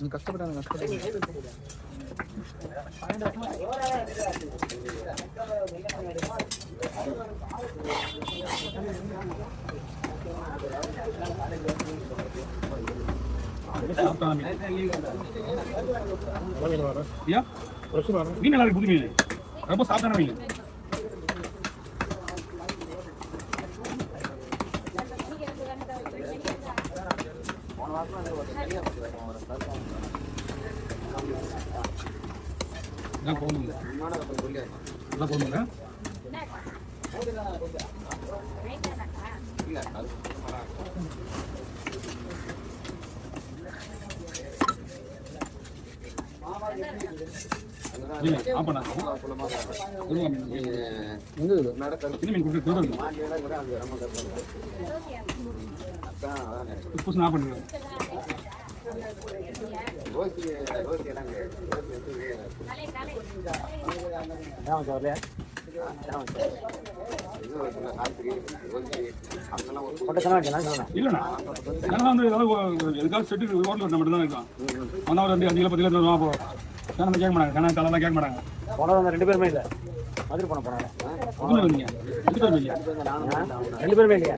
நீ கஷ்டப்பட்டாங்க மீன் நல்லா இருக்கு புது மீன் ரொம்ப சாப்பிட்டான மீன் போகணுங்க நல்லா போகணுங்க இல்லண்ணா எதுக்காவது செட்டு ஓட்டல் மட்டும் தான் இருக்கான் வந்தா ஒரு 5 கிலோ 10 கிலோ போவோம் கேட்க மாட்டாங்க கணக்கு தலைலாம் கேட்க மாட்டாங்க போனவங்க 2 பேருமே இல்லை மதுரை போனாங்க 2 பேருமே இல்லையா 2 பேருமே இல்லையா